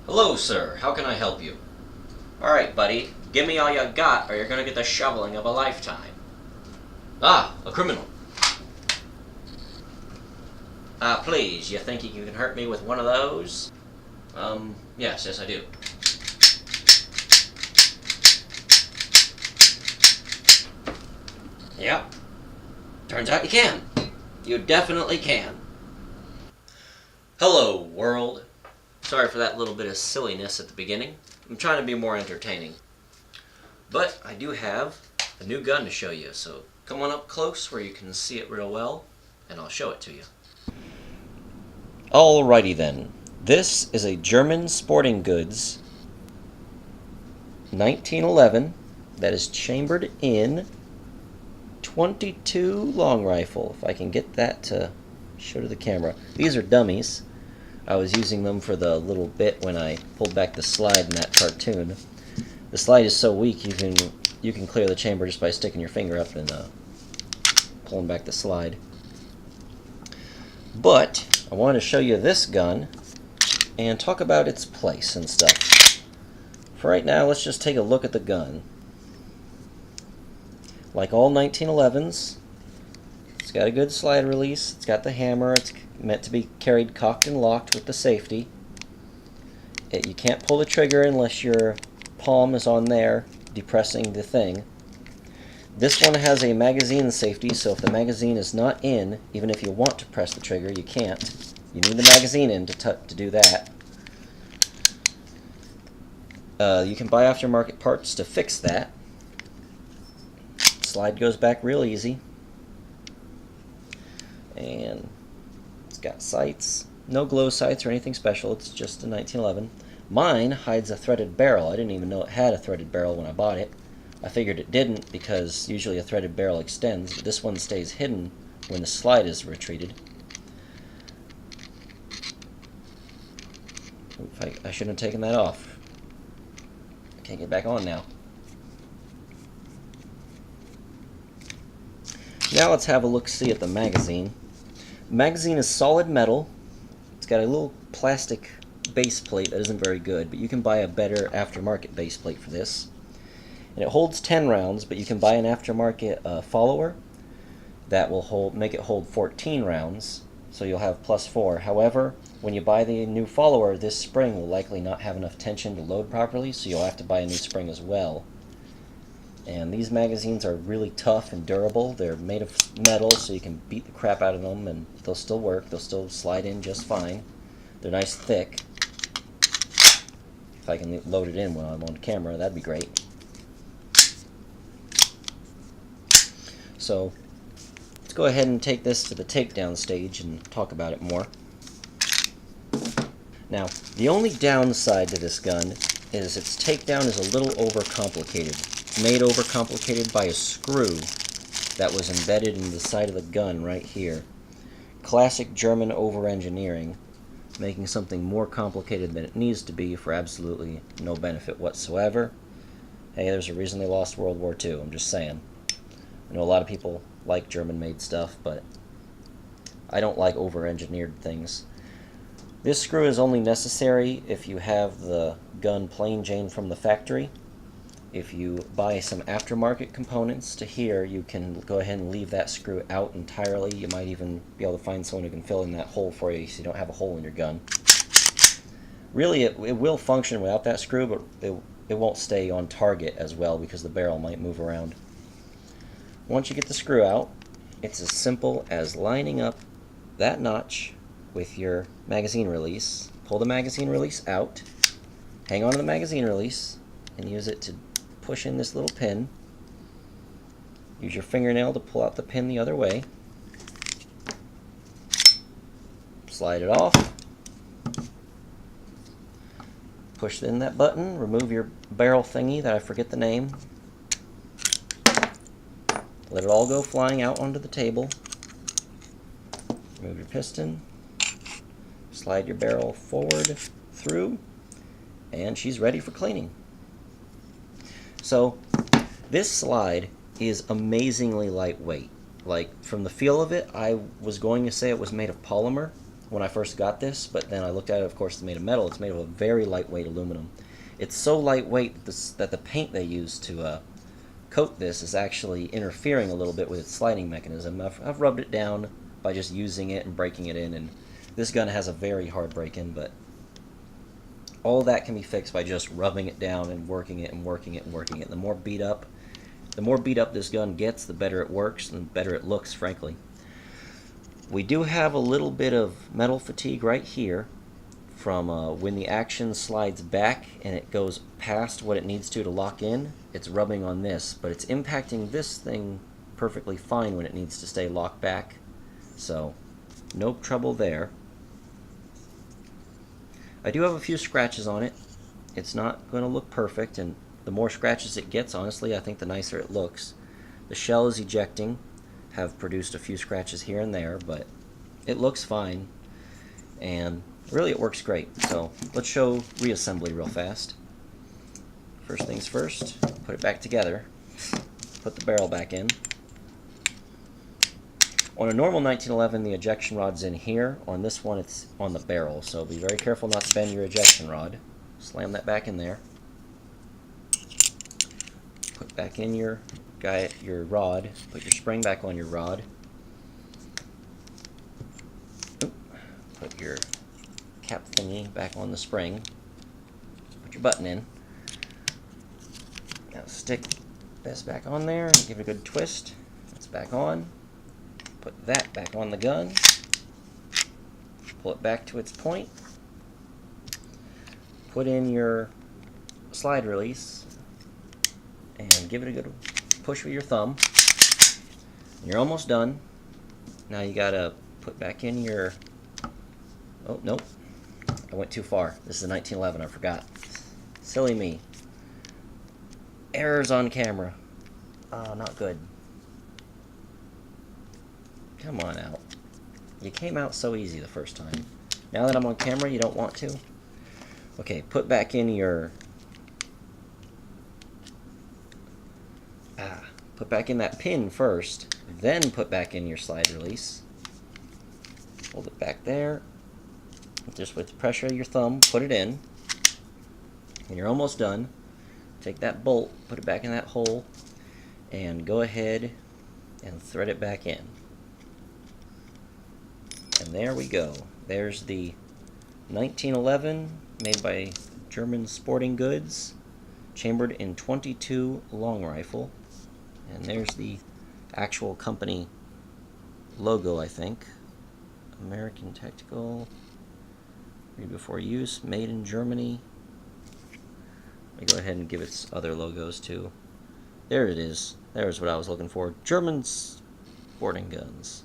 Hello, sir. How can I help you? Alright, buddy. Give me all you got, or you're gonna get the shoveling of a lifetime. Ah, a criminal. Please, you think you can hurt me with one of those? Yes, I do. Yep. Turns out you can. You definitely can. Hello, world. Sorry for that little bit of silliness at the beginning. I'm trying to be more entertaining. But I do have a new gun to show you, so come on up close where you can see it real well, and I'll show it to you. Alrighty then. This is a German sporting goods 1911 that is chambered in 22 long rifle, if I can get that to show to the camera. These are dummies. I was using them for the little bit when I pulled back the slide in that cartoon. The slide is so weak you can clear the chamber just by sticking your finger up and pulling back the slide. But I wanted to show you this gun and talk about its place and stuff. For right now, let's just take a look at the gun. Like all 1911s, it's got a good slide release, it's got the hammer, it's meant to be carried cocked and locked with the safety. You can't pull the trigger unless your palm is on there depressing the thing. This one has a magazine safety, so if the magazine is not in, even if you want to press the trigger, you can't. You need the magazine in to do that. You can buy aftermarket parts to fix that. Slide goes back real easy. And it's got sights. No glow sights or anything special, it's just a 1911. Mine hides a threaded barrel. I didn't even know it had a threaded barrel when I bought it. I figured it didn't because usually a threaded barrel extends, but this one stays hidden when the slide is retreated. Oops, I shouldn't have taken that off. I can't get back on now. Now let's have a look-see at the magazine. The magazine is solid metal. It's got a little plastic base plate that isn't very good, but you can buy a better aftermarket base plate for this. And it holds 10 rounds, but you can buy an aftermarket follower that will make it hold 14 rounds, so you'll have +4. However, when you buy the new follower, this spring will likely not have enough tension to load properly, so you'll have to buy a new spring as well. And these magazines are really tough and durable. They're made of metal, so you can beat the crap out of them and they'll still work. They'll still slide in just fine. They're nice thick. If I can load it in while I'm on camera, that'd be great. So let's go ahead and take this to the takedown stage and talk about it more. Now, the only downside to this gun is its takedown is a little overcomplicated. Made overcomplicated by a screw that was embedded in the side of the gun right here. Classic German over-engineering, making something more complicated than it needs to be for absolutely no benefit whatsoever. Hey, there's a reason they lost World War II, I'm just saying. I know a lot of people like German-made stuff, but I don't like over-engineered things. This screw is only necessary if you have the gun plain Jane from the factory. If you buy some aftermarket components to here, you can go ahead and leave that screw out entirely. You might even be able to find someone who can fill in that hole for you so you don't have a hole in your gun. Really, it will function without that screw, but it won't stay on target as well because the barrel might move around. Once you get the screw out, it's as simple as lining up that notch with your magazine release. Pull the magazine release out, hang on to the magazine release, and use it to push in this little pin. Use your fingernail to pull out the pin the other way. Slide it off. Push in that button, remove your barrel thingy that I forget the name. Let it all go flying out onto the table. Remove your piston. Slide your barrel forward through, and she's ready for cleaning. So this slide is amazingly lightweight. Like, from the feel of it, I was going to say it was made of polymer. when I first got this, but then I looked at it, of course it's made of metal. It's made of a very lightweight aluminum. It's so lightweight that the paint they use to coat this is actually interfering a little bit with its sliding mechanism. I've rubbed it down by just using it and breaking it in, and this gun has a very hard break-in, but all that can be fixed by just rubbing it down and working it and working it and working it. The more beat up this gun gets, the better it works and the better it looks, frankly. We do have a little bit of metal fatigue right here from when the action slides back and it goes past what it needs to lock in. It's rubbing on this, but it's impacting this thing perfectly fine when it needs to stay locked back. So, no trouble there. I do have a few scratches on it. It's not going to look perfect, and the more scratches it gets, honestly, I think the nicer it looks. The shell is ejecting. Have produced a few scratches here and there, but it looks fine, and really it works great. So let's show reassembly real fast. First things first, put it back together. Put the barrel back in. On a normal 1911, the ejection rod's in here. On this one, it's on the barrel, so be very careful not to bend your ejection rod. Slam that back in there. Put back in your rod. Put your spring back on your rod. Put your cap thingy back on the spring. Put your button in. Now stick this back on there and give it a good twist. It's back on. Put that back on the gun. Pull it back to its point. Put in your slide release and give it a good push with your thumb. You're almost done. Now you gotta put back in your... Oh, nope. I went too far. This is a 1911, I forgot. Silly me. Errors on camera. Oh, not good. Come on out. You came out so easy the first time. Now that I'm on camera, you don't want to? Okay, put back in your... Put back in that pin first, then put back in your slide release. Hold it back there. Just with the pressure of your thumb, put it in. When you're almost done, take that bolt, put it back in that hole, and go ahead and thread it back in. And there we go. There's the 1911 made by German Sporting Goods, chambered in .22 long rifle. And there's the actual company logo, I think. American Tactical, read before use, made in Germany. Let me go ahead and give its other logos too. There it is. There's what I was looking for. German Sporting Guns.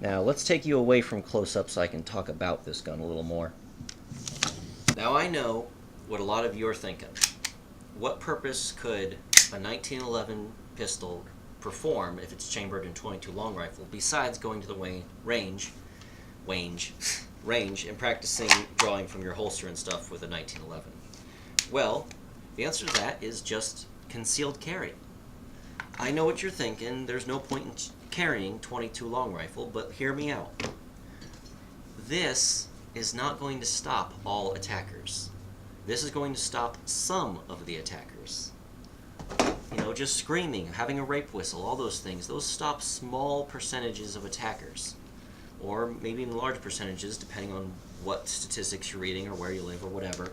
Now let's take you away from close-up so I can talk about this gun a little more. Now I know what a lot of you are thinking. What purpose could a 1911 pistol perform if it's chambered in .22 long rifle besides going to the range and practicing drawing from your holster and stuff with a 1911? Well, the answer to that is just concealed carry. I know what you're thinking. There's no point in carrying .22 long rifle, but hear me out. This is not going to stop all attackers. This is going to stop some of the attackers. You know, just screaming, having a rape whistle, all those things, those stop small percentages of attackers. Or maybe even large percentages, depending on what statistics you're reading or where you live or whatever.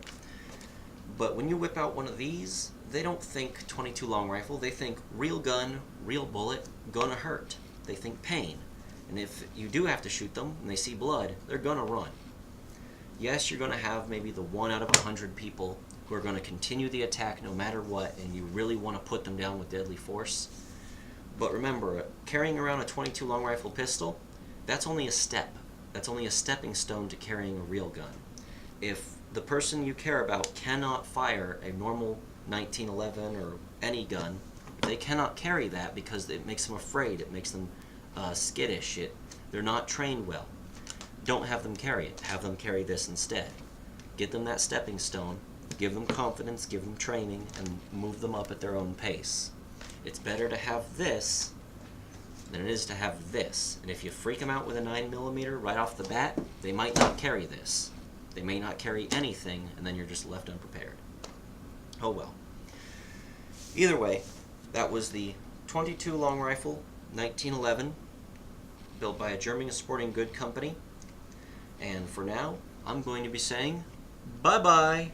But when you whip out one of these, they don't think .22 long rifle, they think real gun, real bullet, gonna hurt. They think pain. And if you do have to shoot them and they see blood, they're gonna run. Yes, you're going to have maybe the 1 out of 100 people who are going to continue the attack no matter what, and you really want to put them down with deadly force. But remember, carrying around a .22 long rifle pistol, that's only a step. That's only a stepping stone to carrying a real gun. If the person you care about cannot fire a normal 1911 or any gun, they cannot carry that because it makes them afraid, it makes them skittish, they're not trained well. Don't have them carry it. Have them carry this instead. Get them that stepping stone, give them confidence, give them training, and move them up at their own pace. It's better to have this than it is to have this. And if you freak them out with a 9mm right off the bat, they might not carry this. They may not carry anything, and then you're just left unprepared. Oh well. Either way, that was the 22 long rifle, 1911, built by a German sporting good company. And for now, I'm going to be saying bye-bye.